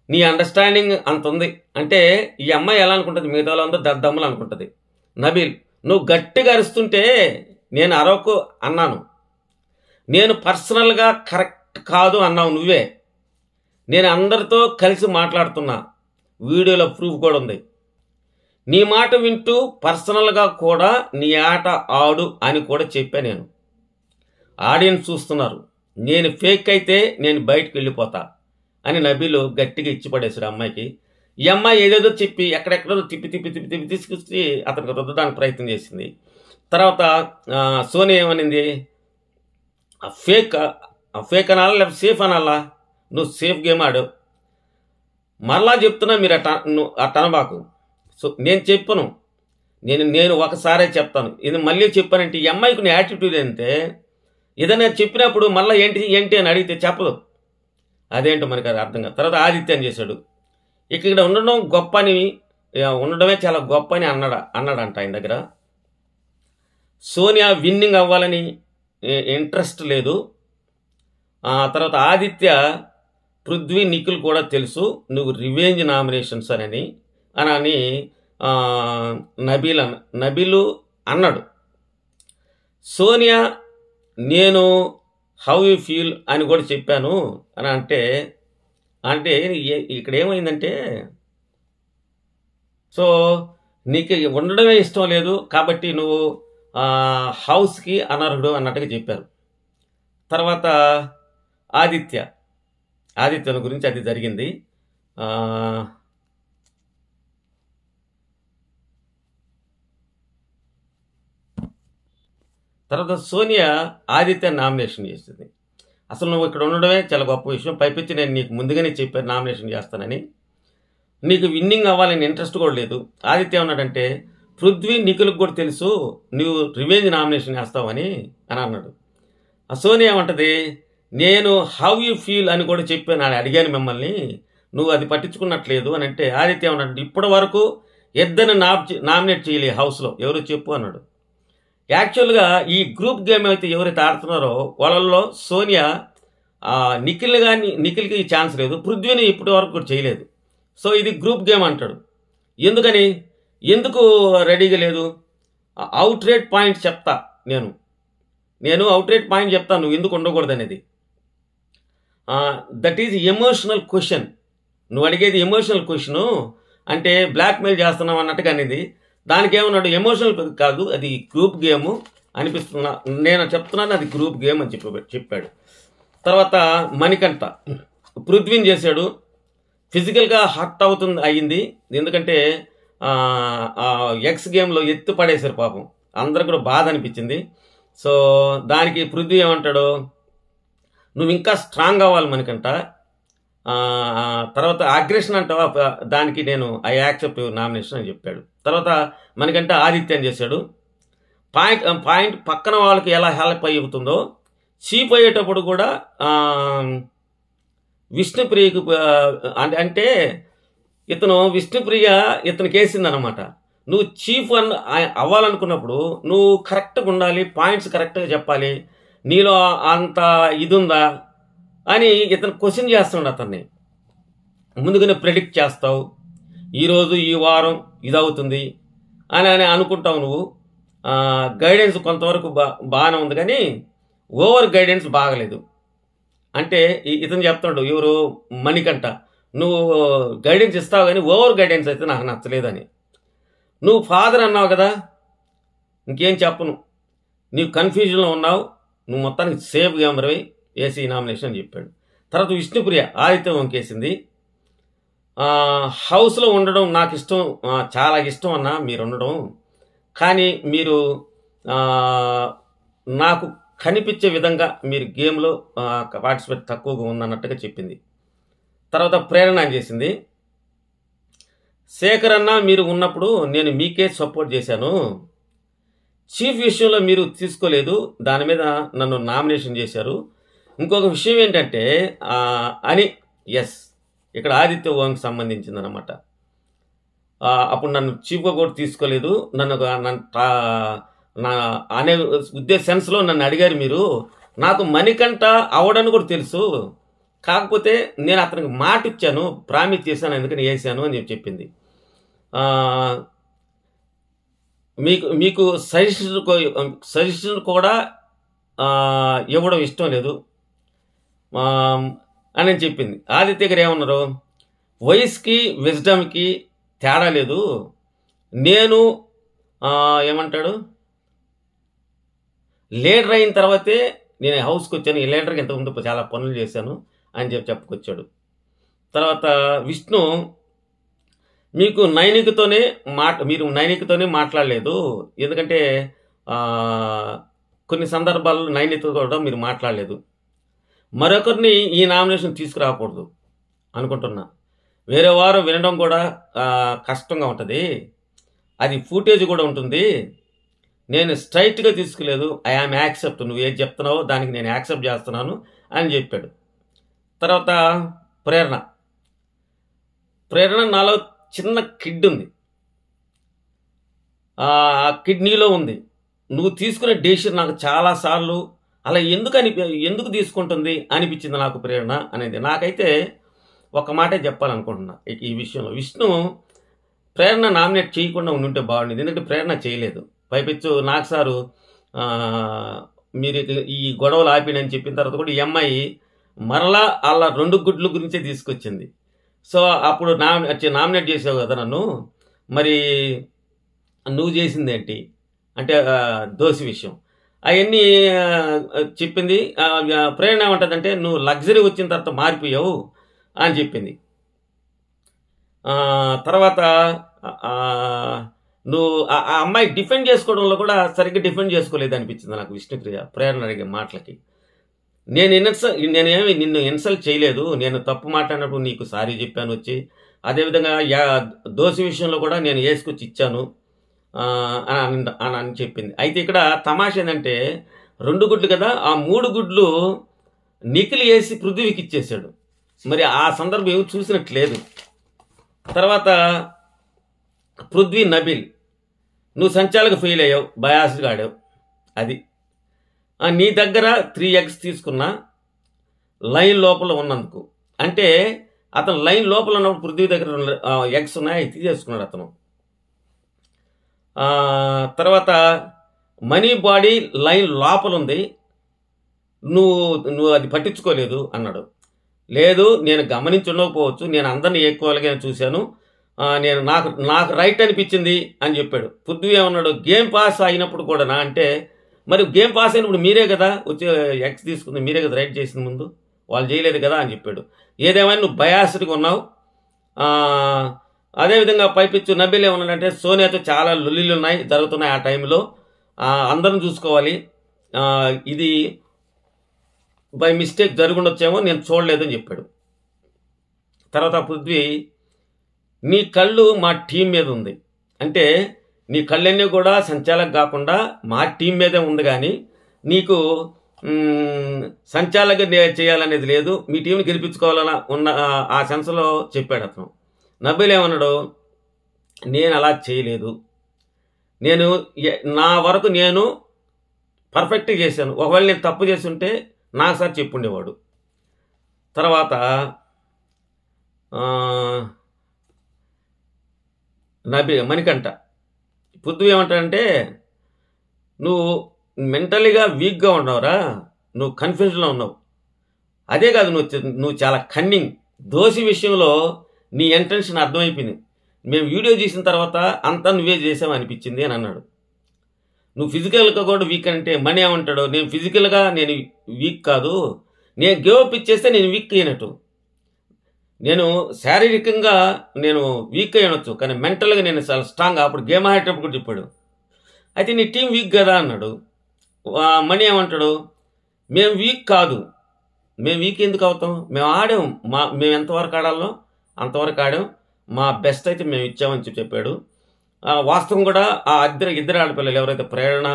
నీ అండర్స్టాండింగ్ అంత ఉంది అంటే ఈ అమ్మాయి ఎలా అనుకుంటుంది, మిగతా వాళ్ళంతా దద్దమ్మలు అనుకుంటుంది. నబీల్, నువ్వు గట్టిగా అరుస్తుంటే నేను అరవకు అన్నాను. నేను పర్సనల్గా కరెక్ట్ కాదు అన్నావు నువ్వే. నేను అందరితో కలిసి మాట్లాడుతున్నా, వీడియోలో ప్రూఫ్ కూడా ఉంది. నీ మాట వింటూ పర్సనల్గా కూడా నీ ఆట ఆడు అని కూడా చెప్పా నేను. ఆడియన్స్ చూస్తున్నారు, నేను ఫేక్ అయితే నేను బయటకు వెళ్ళిపోతా అని నబీలు గట్టిగా ఇచ్చి పడేశాడు అమ్మాయికి. ఈ అమ్మాయి ఏదేదో చెప్పి ఎక్కడెక్కడో తిప్పి తీసుకొచ్చి అతనికి రుద్దడానికి ప్రయత్నం చేసింది. తర్వాత సోనియా ఏమనింది, ఫేక్ అనాలా లేకపోతే సేఫ్ అనాలా? నువ్వు సేఫ్ గేమ్ ఆడు. మరలా చెప్తున్నా, మీరు అట్ట అనబాకు. సో నేను చెప్పను, నేను ఒకసారే చెప్తాను. ఇది మళ్ళీ చెప్పానంటే ఈ అమ్మాయికి నీ యాటిట్యూడ్ అంటే, ఏదైనా చెప్పినప్పుడు మళ్ళీ ఏంటి అని అడిగితే చెప్పదు. అదేంటో మనకి అది అర్థం కాదు. తర్వాత ఆదిత్య అని చేశాడు. ఇక్కడ ఉండడమే చాలా గొప్ప అని అన్నాడంట ఆయన దగ్గర. సోనియా విన్నింగ్ అవ్వాలని ఇంట్రెస్ట్ లేదు. తర్వాత ఆదిత్య, పృథ్వీ, నిఖిల్ కూడా తెలుసు నువ్వు రివెంజ్ నామినేషన్స్ అని నబీలు అన్నాడు. సోనియా, నేను హౌ యూ ఫీల్ అని కూడా చెప్పాను అని అంటే ఇక్కడ ఏమైందంటే, సో నీకు ఉండడమే ఇష్టం లేదు కాబట్టి నువ్వు హౌస్కి అనర్హుడు అన్నట్టుగా చెప్పారు. తర్వాత ఆదిత్యను గురించి అది జరిగింది. తర్వాత సోనియా ఆదిత్య నామినేషన్ చేసింది. అసలు నువ్వు ఇక్కడ ఉండడమే చాలా గొప్ప విషయం. పైపెచ్చి నేను నీకు ముందుగానే చెప్పాను నామినేషన్ చేస్తానని. నీకు విన్నింగ్ అవ్వాలని ఇంట్రెస్ట్ కూడా లేదు. ఆదిత్య ఏమన్నాడంటే, పృథ్వీ నిఖిల్కి కూడా తెలుసు నువ్వు రివెంజ్ నామినేషన్ చేస్తావని అని అన్నాడు. ఆ సోనియా ఏమంటది, నేను హౌ యూ ఫీల్ అని కూడా చెప్పాను, అని అడిగాను మిమ్మల్ని, నువ్వు అది పట్టించుకున్నట్లేదు అని అంటే, ఆదిత్య ఏమన్నాడు, ఇప్పటి వరకు ఇద్దరిని నామినేట్ చేయలే హౌస్లో, ఎవరు చెప్పు అన్నాడు. యాక్చువల్గా ఈ గ్రూప్ గేమ్ అయితే ఎవరైతే ఆడుతున్నారో వాళ్ళల్లో సోనియా నిఖిల్కి ఈ ఛాన్స్ లేదు, పృథ్వీని ఇప్పటి వరకు కూడా చేయలేదు. సో ఇది గ్రూప్ గేమ్ అంటాడు. ఎందుకు రెడీగా లేదు? అవుట్ రేట్ పాయింట్స్ చెప్తా, నేను అవుట్ రేట్ పాయింట్ చెప్తాను నువ్వు ఎందుకు ఉండకూడదు అనేది. That is emotional question. నువ్వు అడిగేది ఎమోషనల్ క్వశ్చను, అంటే బ్లాక్మెయిల్ చేస్తున్నావు అన్నట్టుగా అనేది. దానికి ఏమన్నాడు, ఎమోషనల్ కాదు, అది గ్రూప్ గేము అనిపిస్తున్నా, నేను చెప్తున్నాను అది గ్రూప్ గేమ్ అని చెప్పాడు. తర్వాత మణికంఠ పృథ్వీని చేశాడు. ఫిజికల్గా హర్ట్ అయ్యింది, ఎందుకంటే ఎక్స్ గేమ్లో ఎత్తి పడేశారు పాపం, అందరూ కూడా బాధ అనిపించింది. సో దానికి పృథ్వీ ఏమంటాడు, నువ్వు ఇంకా స్ట్రాంగ్ అవ్వాలి మణికంఠ. తర్వాత అగ్రెషన్ అంటావా, దానికి నేను ఐ యాక్సెప్ట్ నామినేషన్ అని చెప్పాడు. తర్వాత మనకంటే ఆదిత్యం చేశాడు. పాయింట్ పక్కన వాళ్ళకి ఎలా హెల్ప్ అవుతుందో, చీప్ అయ్యేటప్పుడు కూడా విష్ణుప్రియకు అంటే విష్ణుప్రియ ఇతనికి వేసిందనమాట. నువ్వు చీఫ్ అవ్వాలనుకున్నప్పుడు నువ్వు కరెక్ట్గా ఉండాలి, పాయింట్స్ కరెక్ట్గా చెప్పాలి, నీలో అంత ఇది ఉందా అని ఇతను క్వశ్చన్ చేస్తున్నాడు. అతన్ని ముందుగానే ప్రెడిక్ట్ చేస్తావు, ఈరోజు ఈ వారం ఇదవుతుంది అని అనుకుంటావు. నువ్వు గైడెన్స్ కొంతవరకు బాగానే ఉంది, కానీ ఓవర్ గైడెన్స్ బాగలేదు. అంటే ఇతను చెప్తాడు, ఎవరు మణికంఠ, నువ్వు గైడెన్స్ ఇస్తావు కానీ ఓవర్ గైడెన్స్ అయితే నాకు నచ్చలేదని. నువ్వు ఫాదర్ అన్నావు కదా, ఇంకేం చెప్పను, నీవు కన్ఫ్యూజన్లో ఉన్నావు, నువ్వు మొత్తానికి సేఫ్ గేమర్వి, ఏసీ నామినేషన్ అని చెప్పాడు. తర్వాత విష్ణుప్రియ ఆదిత్య వంకేసింది. హౌస్లో ఉండడం నాకు ఇష్టం, చాలా ఇష్టం అన్న మీరు ఉండడం, కానీ మీరు నాకు కనిపించే విధంగా మీరు గేమ్లో పార్టిసిపేట్ తక్కువగా ఉందన్నట్టుగా చెప్పింది. తర్వాత ప్రేరణ చేసింది, శేఖర్ అన్న మీరు ఉన్నప్పుడు నేను మీకే సపోర్ట్ చేశాను, చీఫ్ విషయంలో మీరు తీసుకోలేదు, దాని మీద నన్ను నామినేషన్ చేశారు. ఇంకొక విషయం ఏంటంటే అని ఎస్ ఇక్కడ ఆదిత్య ఓంకి సంబంధించిందనమాట. అప్పుడు నన్ను చీఫ్గా కూడా తీసుకోలేదు, నన్ను అనే సెన్స్లో నన్ను అడిగారు మీరు. నాకు మణికంఠ అవడని కూడా తెలుసు, కాకపోతే నేను అతనికి మాట ఇచ్చాను, ప్రామిస్ చేశాను, అందుకని వేసాను అని చెప్పింది. మీకు సజెషన్ కూడా ఇవ్వడం ఇష్టం లేదు అని చెప్పింది. ఆదిత్య గారు ఏమన్నారు, వయసుకి విజ్డమ్కి తేడా లేదు, నేను ఏమంటాడు లీడర్ అయిన తర్వాతే నేను హౌస్కి వచ్చాను, ఈ లీడర్కి ఇంతకుముందు చాలా పనులు చేశాను అని చెప్పుకొచ్చాడు. తర్వాత విష్ణు, మీరు నైనికతోనే మాట్లాడలేదు, ఎందుకంటే కొన్ని సందర్భాల్లో నైనికతో కూడా మీరు మాట్లాడలేదు, మరొకరిని ఈ నామినేషన్ తీసుకురాకూడదు అనుకుంటున్నా, వేరే వారు వినడం కూడా కష్టంగా ఉంటుంది, అది ఫుటేజ్ కూడా ఉంటుంది, నేను స్ట్రైట్గా తీసుకోలేదు, ఐ ఆమ్ యాక్సెప్ట్, నువ్వు ఏది చెప్తున్నావో దానికి నేను యాక్సెప్ట్ చేస్తున్నాను అని చెప్పాడు. తర్వాత ప్రేరణ నాలో చిన్న కిడ్ ఉంది, ఆ కిడ్ నీలో ఉంది, నువ్వు తీసుకునే డెసిషన్ నాకు చాలాసార్లు అలా ఎందుకు తీసుకుంటుంది అనిపించింది నాకు ప్రేరణ అనేది. నాకైతే ఒక మాటే చెప్పాలనుకుంటున్నా ఈ విషయంలో, విష్ణు ప్రేరణ నామినేట్ చేయకుండా ఉండుంటే బాగుండేది, ఎందుకంటే ప్రేరణ చేయలేదు. పైపెచ్చు నాకు సారు మీరు ఈ గొడవలు ఆపినని చెప్పిన తర్వాత కూడా ఈ అమ్మాయి మరలా అలా 2 గుడ్ల గురించే తీసుకొచ్చింది. సో అప్పుడు నామినేట్ చేసావు కదా నన్ను, మరి నువ్వు చేసింది ఏంటి అంటే దోశ విషయం అవన్నీ చెప్పింది. ప్రేరణ ఏమంటుందంటే, నువ్వు లగ్జరీ వచ్చిన తర్వాత మారిపోయావు అని చెప్పింది. తర్వాత నువ్వు ఆ అమ్మాయి డిఫెండ్ చేసుకోవడంలో కూడా సరిగ్గా డిఫెండ్ చేసుకోలేదు అనిపించింది నాకు విష్ణుప్రియ ప్రేరణ అడిగే మాటలకి. నేనేమి నిన్ను ఇన్సల్ట్ చేయలేదు, నేను తప్పు మాట్లాడినప్పుడు నీకు సారీ చెప్పాను వచ్చి, అదేవిధంగా దోశ విషయంలో కూడా నేను వేసుకొచ్చి ఇచ్చాను అని చెప్పింది. అయితే ఇక్కడ తమాషా ఏంటంటే 2 గుడ్లు కదా, ఆ 3 గుడ్లు నిఖిల్ వేసి పృథ్వీకి ఇచ్చేసాడు. మరి ఆ సందర్భం ఎవరు చూసినట్లేదు. తర్వాత పృథ్వీ నబిల్, నువ్వు సంచాలకు ఫెయిల్ అయ్యావు, బయాస్డ్గా ఆడావు. అది నీ దగ్గర 3 eggs తీసుకున్నా లైన్ లోపల ఉన్నందుకు. అంటే అతను లైన్ లోపల ఉన్నప్పుడు పృథ్వీ దగ్గర ఎగ్స్ ఉన్నాయి, తీసేసుకున్నాడు అతను. తర్వాత మనీ బాడీ లైన్ లోపల ఉంది, నువ్వు అది పట్టించుకోలేదు అన్నాడు. లేదు, నేను గమనించి ఉండకపోవచ్చు, నేను అందరినీ ఈక్వల్గా చూశాను, నేను నాకు రైట్ అనిపించింది అని చెప్పాడు. పృథ్వీ ఏమన్నాడు, గేమ్ పాస్ అయినప్పుడు కూడా అంటే మరి గేమ్ పాస్ అయినప్పుడు మీరే కదా వచ్చి ఎగ్స్ తీసుకుంది, మీరే కదా రైట్ చేసింది, ముందు వాళ్ళు చేయలేదు కదా అని చెప్పాడు. ఏదేమైనా నువ్వు బయాస్డ్గా ఉన్నావు. అదేవిధంగా పైపిచ్చు నబిల్ ఏమన్నాడంటే సోనియాతో చాలా లొల్లిలు జరుగుతున్నాయి ఆ టైంలో, అందరం చూసుకోవాలి, ఇది బై మిస్టేక్ జరుగుండొచ్చేమో, నేను చూడలేదని చెప్పాడు. తర్వాత పృథ్వీ, నీ కళ్ళు మా టీం మీద ఉంది, అంటే నీ కళ్ళన్నీ కూడా సంచాలక్ కాకుండా మా టీం మీదే ఉంది, కానీ నీకు సంచాలక చేయాలనేది లేదు, మీ టీంని గెలిపించుకోవాలని ఉన్న ఆ సెన్స్లో చెప్పాడు అతను. నబిల్ ఏమన్నాడు, నేను అలా చేయలేదు, నేను నా వరకు నేను పర్ఫెక్ట్గా చేశాను, ఒకవేళ నేను తప్పు చేసి ఉంటే నాకు సార్ చెప్పుండేవాడు. తర్వాత మణికంఠ, పృథ్వీ ఏమంటాడంటే నువ్వు మెంటలీగా వీక్గా ఉన్నావురా, నువ్వు కన్ఫ్యూజన్లో ఉన్నావు, అదే కాదు నువ్వు చాలా కన్నింగ్, దోషి విషయంలో నీ ఇంటెన్షన్ అర్థమైపోయింది, మేము వీడియో చేసిన తర్వాత అంతా నువ్వే చేసావు అనిపించింది అని అన్నాడు. నువ్వు ఫిజికల్గా కూడా వీక్ అంటే మనీ ఏమంటాడు, నేను ఫిజికల్గా నేను వీక్ కాదు, నేను గివప్ ఇచ్చేస్తే నేను వీక్ అయినట్టు, నేను శారీరకంగా నేను వీక్ అయినొచ్చు కానీ మెంటల్గా నేను చాలా స్ట్రాంగ్, అప్పుడు గేమ్ ఆడేటప్పుడు కూడా చెప్పాడు. అయితే నీ టీం వీక్ కదా అన్నాడు. మనీ ఏమంటాడు, మేము వీక్ కాదు, మేము వీక్ ఎందుకు అవుతాం, మేము ఆడాం, మేము ఎంతవరకు ఆడాలో అంతవరకు ఆడాం, మా బెస్ట్ అయితే మేము ఇచ్చామని చెప్పాడు. వాస్తవం కూడా ఆ ఇద్దరు ఆడపిల్లలు ఎవరైతే ప్రేరణ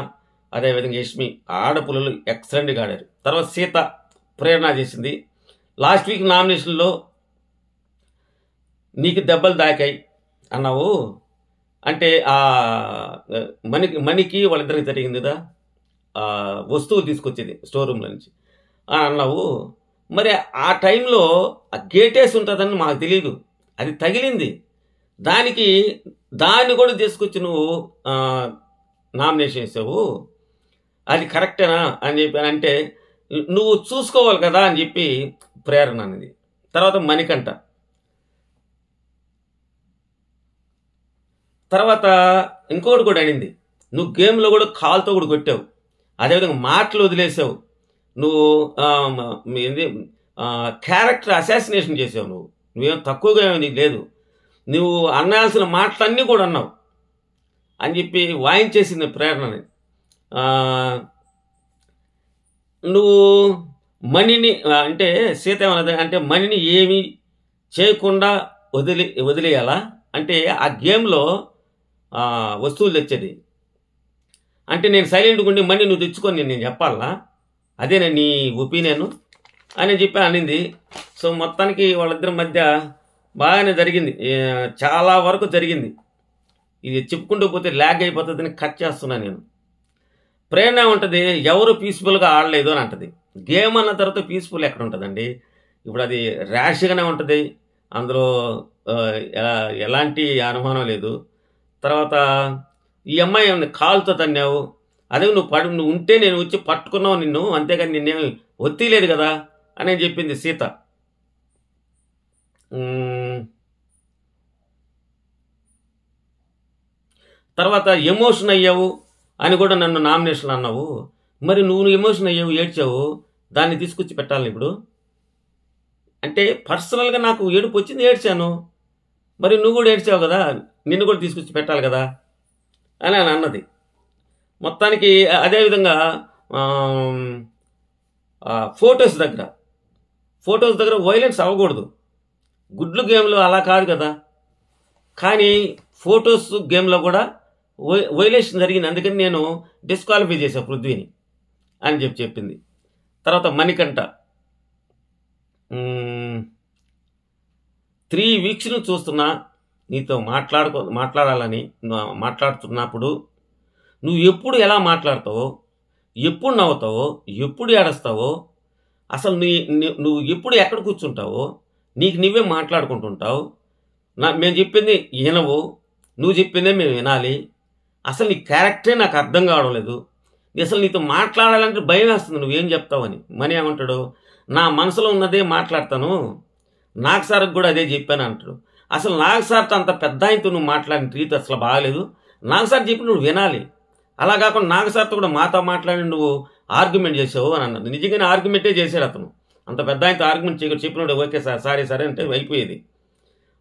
అదేవిధంగా యష్మి ఆడపిల్లలు ఎక్సలెంట్గా ఆడారు. తర్వాత సీత ప్రేరణ చేసింది. లాస్ట్ వీక్ నామినేషన్లో నీకు దెబ్బలు దాకాయి అన్నావు, అంటే మనీకి వాళ్ళిద్దరికి జరిగింది కదా వస్తువులు తీసుకొచ్చేది స్టోర్ రూమ్లో నుంచి అన్నావు. మరి ఆ టైంలో ఆ గేటేసి ఉంటుందని మాకు తెలియదు, అది తగిలింది, దాన్ని కూడా తీసుకొచ్చి నువ్వు నామినేషన్ చేసావు, అది కరెక్టేనా అని చెప్పి అంటే నువ్వు చూసుకోవాలి కదా అని చెప్పి ప్రేరణ అనేది. తర్వాత మణికంఠ, తర్వాత ఇంకోటి కూడా అనింది, నువ్వు గేమ్లో కూడా కాల్తో కూడా కొట్టావు, అదేవిధంగా మాటలు వదిలేసావు, నువ్వు ఏంది క్యారెక్టర్ అసాసినేషన్ చేసావు, నువ్వేం తక్కువగా నీకు లేదు, నువ్వు అనాల్సిన మాటలన్నీ కూడా అన్నావు అని చెప్పి వాయించేసింది ప్రేరణని. నువ్వు మనీని అంటే సీత ఏమన్నది అంటే మనీని ఏమీ చేయకుండా వదిలేయాలా, అంటే ఆ గేమ్లో వస్తువులు తెచ్చేది, అంటే నేను సైలెంట్గా ఉండి మనీ నువ్వు తెచ్చుకొని నేను చెప్పాలా, అదేనా నీ ఒపీనియన్ అని చెప్పి అనింది. సో మొత్తానికి వాళ్ళిద్దరి మధ్య బాగానే జరిగింది, చాలా వరకు జరిగింది. ఇది చెప్పుకుంటూ పోతే ల్యాగ్ అయిపోతుందని కట్ చేస్తున్నా నేను. ప్రేరణ ఉంటుంది ఎవరు పీస్ఫుల్గా ఆడలేదు అని అంటది. గేమ్ అన్న తర్వాత పీస్ఫుల్ ఎక్కడ ఉంటుందండి, ఇప్పుడు అది ర్యాష్గానే ఉంటుంది, అందులో ఎలాంటి అనుమానం లేదు. తర్వాత ఈ అమ్మాయి కాలుతో తన్నావు, అదే నువ్వు ఉంటే నేను వచ్చి పట్టుకున్నావు నిన్ను, అంతేగాని నిన్నేమి ఒత్తిలేదు కదా అని చెప్పింది సీత. తర్వాత ఎమోషన్ అయ్యావు అని కూడా నన్ను నామినేషన్ అన్నావు, మరి నువ్వు ఎమోషన్ అయ్యావు, ఏడ్చావు, దాన్ని తీసుకొచ్చి పెట్టాలి ఇప్పుడు అంటే పర్సనల్గా నాకు ఏడుపు వచ్చింది, ఏడ్చాను, మరి నువ్వు కూడా ఏడ్చావు కదా, నిన్ను కూడా తీసుకొచ్చి పెట్టాలి కదా అని అని అన్నది. మొత్తానికి అదేవిధంగా ఫొటోస్ దగ్గర వైలెన్స్ అవ్వకూడదు. గుడ్లు గేమ్లో అలా కాదు కదా. కానీ ఫొటోస్ గేమ్లో కూడా వైలేషన్ జరిగింది. అందుకని నేను డిస్క్వాలిఫై చేశాను పృథ్వీని అని చెప్పింది. తర్వాత మణికంఠ 3 వీక్స్ నుంచి చూస్తున్నా నీతో మాట్లాడాలని మాట్లాడుతున్నప్పుడు నువ్వు ఎప్పుడు ఎలా మాట్లాడతావో, ఎప్పుడు నవ్వుతావో, ఎప్పుడు ఏడుస్తావో, అసలు నువ్వు ఎప్పుడు ఎక్కడ కూర్చుంటావో నీకు నువ్వే మాట్లాడుకుంటుంటావు. మేము చెప్పింది వినవు, నువ్వు చెప్పిందే మేము వినాలి. అసలు నీ క్యారెక్టరే నాకు అర్థం కావడం లేదు. అసలు నీతో మాట్లాడాలంటే భయం వేస్తుంది నువ్వేం చెప్తావని. మనీ ఏమంటాడు, నా మనసులో ఉన్నదే మాట్లాడతాను, నాగ్ సార్కి కూడా అదే చెప్పాను అంటాడు. అసలు నాగ్ సార్తో అంత పెద్ద ఆయనతో నువ్వు మాట్లాడిన రీతి అసలు బాగాలేదు. నాగ్ సార్ చెప్పి నువ్వు వినాలి. అలా కాకుండా నాగ్ సార్తో కూడా మాతో మాట్లాడి నువ్వు ఆర్గ్యుమెంట్ చేసావు అని అన్నాడు. నిజంగానే ఆర్గ్యుమెంటే చేశాడు అతను. అంత పెద్ద ఆయనతో ఆర్గ్యుమెంట్ చెప్పినాడు. ఓకే సార్, సరే అంటే అయిపోయేది.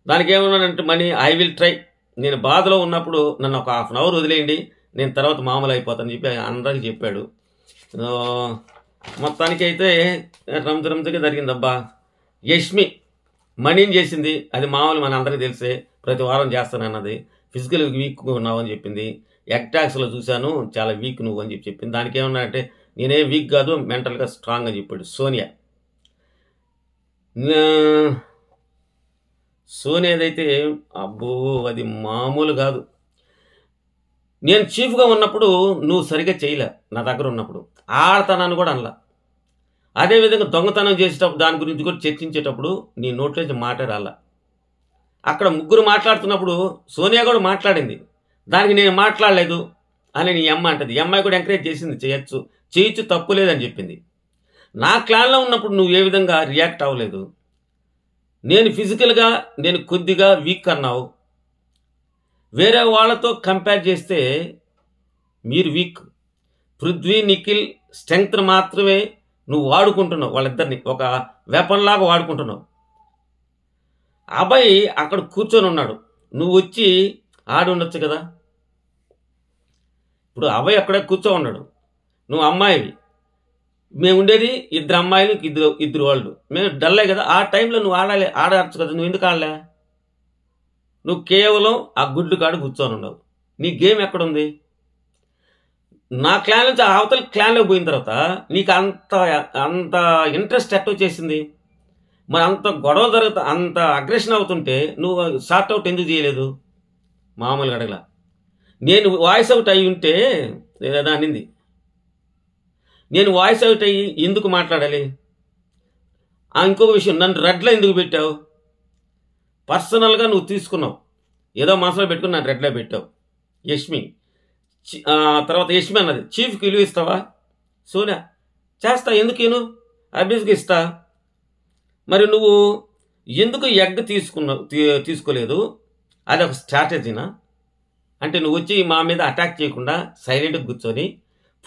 దానికి ఏమన్నాడంటే, మనీ ఐ విల్ ట్రై, నేను బాధలో ఉన్నప్పుడు నన్ను ఒక 1/2 అవర్ వదిలేయండి, నేను తర్వాత మామూలు అయిపోతానని చెప్పి అందరికీ చెప్పాడు. మొత్తానికి అయితే రంజుగా జరిగిందబ్బా. యష్మి మనీని చేసింది, అది మామూలు మన అందరికీ తెలిసే, ప్రతి వారం చేస్తానన్నది. ఫిజికల్ వీక్గా ఉన్నావు అని చెప్పింది. ఎగ్టాక్స్లో చూశాను చాలా వీక్ నువ్వు అని చెప్పింది. దానికి ఏమన్నా అంటే నేనే వీక్ కాదు, మెంటల్గా స్ట్రాంగ్ అని చెప్పాడు. సోనియాదైతే అబ్బో అది మామూలు కాదు. నేను చీఫ్గా ఉన్నప్పుడు నువ్వు సరిగ్గా చేయలే, నా దగ్గర ఉన్నప్పుడు ఆడతానని కూడా అనలా. అదేవిధంగా దొంగతనం చేసేటప్పుడు దాని గురించి కూడా చర్చించేటప్పుడు నీ నోట్లోంచి మాట రాలా. అక్కడ ముగ్గురు మాట్లాడుతున్నప్పుడు సోనియా కూడా మాట్లాడింది, దానికి నేను మాట్లాడలేదు అని నీ అమ్మ అంటది. ఈ అమ్మాయి కూడా ఎంకరేజ్ చేసింది, చేయొచ్చు తప్పు లేదని చెప్పింది. నా క్లాన్లో ఉన్నప్పుడు నువ్వు ఏ విధంగా రియాక్ట్ అవ్వలేదు. నేను ఫిజికల్గా నేను కొద్దిగా వీక్ అన్నావు. వేరే వాళ్ళతో కంపేర్ చేస్తే మీరు వీక్. పృథ్వీ, నిఖిల్ స్ట్రెంగ్త్ మాత్రమే నువ్వు వాడుకుంటున్నావు, వాళ్ళిద్దరిని ఒక వెపన్ లాగా వాడుకుంటున్నావు. అబ్బాయి అక్కడ కూర్చొని ఉన్నాడు, నువ్వు వచ్చి ఆడి ఉండొచ్చు కదా. ఇప్పుడు అబ్బాయి అక్కడే కూర్చో ఉన్నాడు, నువ్వు అమ్మాయివి, మేము ఉండేది 2 అమ్మాయిలు, 2 వాళ్ళు, మేము డల్లే కదా. ఆ టైంలో నువ్వు ఆడచ్చు కదా, నువ్వు ఎందుకు ఆడలే? నువ్వు కేవలం ఆ గుడ్లు కాడు కూర్చొని ఉండవు. నీ గేమ్ ఎక్కడుంది? నా క్లాన్ నుంచి అవతల క్లాన్లో పోయిన తర్వాత నీకు అంత ఇంట్రెస్ట్ ఎట్టో చేసింది. మరి అంత గొడవ అంత అగ్రెషన్ అవుతుంటే నువ్వు షార్ట్ అవుట్ ఎందుకు చేయలేదు? మామూలుగా అడగల. నేను వాయిస్ అవుట్ అయ్యి ఉంటే లేదా అనింది, నేను వాయిస్ అవుట్ అయ్యి ఎందుకు మాట్లాడాలి? ఇంకొక విషయం, నన్ను రెడ్లో ఎందుకు పెట్టావు? పర్సనల్గా నువ్వు తీసుకున్నావు, ఏదో మనసులో పెట్టుకుని నన్ను రెడ్లో పెట్టావు. యష్మి తర్వాత యష్మి అన్నది, చీఫ్కి విలువ ఇస్తావా? సోనియా చేస్తా, ఎందుకేను అభ్యర్థికి ఇస్తా. మరి నువ్వు ఎందుకు ఎగ్ తీసుకోలేదు? అది ఒక స్ట్రాటజీనా? అంటే నువ్వు వచ్చి మా మీద అటాక్ చేయకుండా సైలెంట్గా కూర్చొని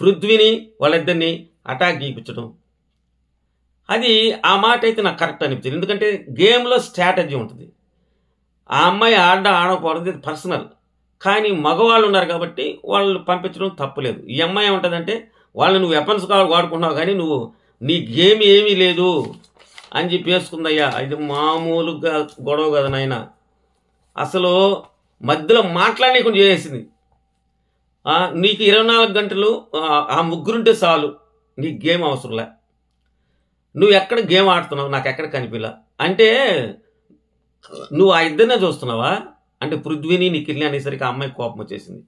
పృథ్వీని వాళ్ళిద్దరిని అటాక్ చేయించడం, అది ఆ మాట అయితే నాకు కరెక్ట్ అనిపించింది. ఎందుకంటే గేమ్లో స్ట్రాటజీ ఉంటుంది. ఆ అమ్మాయి ఆడకపోవడం పర్సనల్, కానీ మగవాళ్ళు ఉన్నారు కాబట్టి వాళ్ళు పంపించడం తప్పులేదు. ఈ అమ్మాయి ఏముంటుందంటే వాళ్ళు నువ్వు వెపన్స్ వాడుకుంటున్నావు కానీ నీ గేమ్ ఏమీ లేదు అని చెప్పి వేసుకుందయ్యా. ఇది మామూలుగా గొడవ కదా నాయన. అసలు మధ్యలో మాట్లాడలేకుండా చేసేసింది. నీకు 24 గంటలు ఆ ముగ్గురుంటే చాలు, నీకు గేమ్ అవసరంలే. నువ్వు ఎక్కడ గేమ్ ఆడుతున్నావు నాకు ఎక్కడ కనిపిలా. అంటే నువ్వు ఆ ఇద్దరినే చూస్తున్నావా? అంటే పృథ్వీని నిఖిల్ని అనేసరికి ఆ అమ్మాయి కోపం వచ్చేసింది.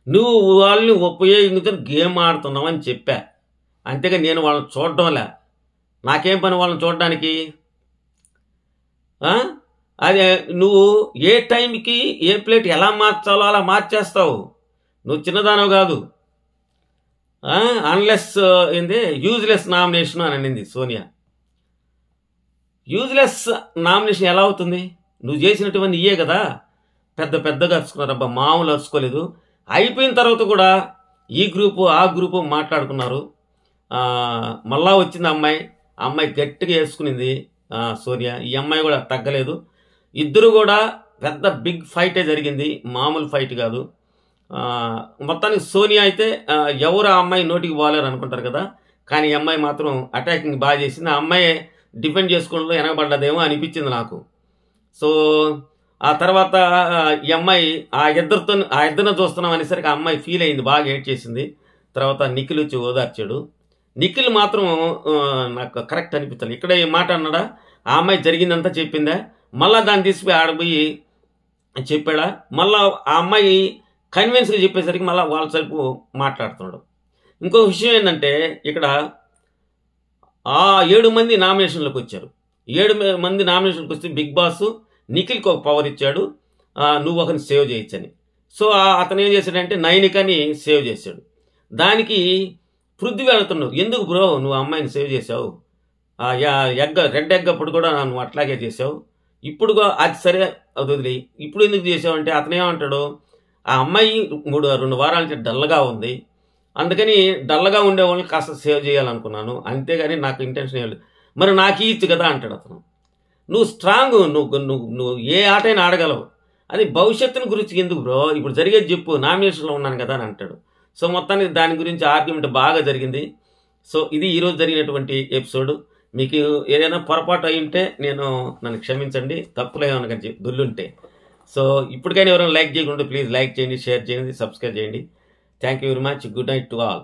నువ్వు వాళ్ళని ఉపయోగించుకొని గేమ్ ఆడుతున్నావు అని చెప్పా, అంతేగా నేను వాళ్ళని చూడడంలే. నాకేం పని వాళ్ళని చూడడానికి? అదే నువ్వు ఏ టైంకి ఏ ప్లేట్ ఎలా మార్చాలో అలా మార్చేస్తావు. నువ్వు చిన్నదానవు కాదు. అన్లెస్ యూజ్లెస్ నామినేషన్ అని అనింది సోనియా. యూజ్లెస్ నామినేషన్ ఎలా అవుతుంది? నువ్వు చేసినటువంటి ఇయే కదా. పెద్దగా అరుచుకున్నారబ్బా, మామూలు అరుచుకోలేదు. అయిపోయిన తర్వాత కూడా ఈ గ్రూపు ఆ గ్రూపు మాట్లాడుకున్నారు. మళ్ళా వచ్చింది అమ్మాయి గట్టిగా వేసుకునింది సోనియా. ఈ అమ్మాయి కూడా తగ్గలేదు. ఇద్దరు కూడా పెద్ద బిగ్ ఫైటే జరిగింది, మామూలు ఫైట్ కాదు. మొత్తానికి సోనియా అయితే ఎవరు ఆ అమ్మాయి నోటికి పోలేరు అనుకుంటారు కదా, కానీ ఈ అమ్మాయి మాత్రం అటాకింగ్ బాగా చేసింది. ఆ అమ్మాయి డిఫెండ్ చేసుకోవడంలో వెనకబడ్డదేమో అనిపించింది నాకు. సో ఆ తర్వాత ఈ అమ్మాయి ఆ ఇద్దరిని చూస్తున్నాం అనేసరికి ఆ అమ్మాయి ఫీల్ అయింది, బాగా ఏడ్ చేసింది. తర్వాత నిఖిల్ వచ్చి ఓదార్చాడు. నిఖిల్ మాత్రం నాకు కరెక్ట్ అనిపించాలి. ఇక్కడ ఈ మాట అన్నాడా, ఆ అమ్మాయి జరిగిందంతా చెప్పిందా, మళ్ళీ దాన్ని తీసుకుపోయి ఆడపోయి చెప్పాడా, మళ్ళీ ఆ అమ్మాయి కన్విన్స్గా చెప్పేసరికి మళ్ళీ వాళ్ళ సైపు మాట్లాడుతున్నాడు. ఇంకో విషయం ఏంటంటే ఇక్కడ 7 మంది నామినేషన్లోకి వచ్చారు. 7 మంది నామినేషన్కి వస్తే బిగ్ బాస్ నిఖిల్కి ఒక పవర్ ఇచ్చాడు, నువ్వు ఒకరిని సేవ్ చేయొచ్చని. సో అతను ఏం చేశాడంటే నైనికని సేవ్ చేశాడు. దానికి పృథ్వీ వెళుతున్నావు, ఎందుకు బ్రో నువ్వు అమ్మాయిని సేవ్ చేసావు, రెడ్ ఎగ్ అప్పుడు కూడా నువ్వు అట్లాగే చేసావు, ఇప్పుడు అది సరే అది వదిలి ఇప్పుడు ఎందుకు చేసావు అంటే అతనేమంటాడు, ఆ అమ్మాయి 2 వారాల నుంచి డల్గా ఉంది, అందుకని డల్గా ఉండే వాళ్ళని కాస్త సేవ్ చేయాలనుకున్నాను, అంతేగాని నాకు ఇంటెన్షన్ ఏం లేదు. మరి నాకు ఇచ్చు కదా అంటాడు అతను. నువ్వు స్ట్రాంగ్, నువ్వు ఏ ఆటైనా ఆడగలవు, అది భవిష్యత్తుని గురించి ఎందుకు బ్రో, ఇప్పుడు జరిగేది చెప్పు, నామినేషన్లో ఉన్నాను కదా అని అంటాడు. సో మొత్తానికి దాని గురించి ఆర్గ్యుమెంట్ బాగా జరిగింది. సో ఇది ఈరోజు జరిగినటువంటి ఎపిసోడ్. మీకు ఏదైనా పొరపాటు అయి ఉంటే నన్ను క్షమించండి, తప్పులో ఏమన్నా కానీ దొల్లుంటే. సో ఇప్పటికైనా ఎవరైనా లైక్ చేయకుండా ప్లీజ్ లైక్ చేయండి, షేర్ చేయండి, సబ్స్క్రైబ్ చేయండి. Thank you very much. Good night to all.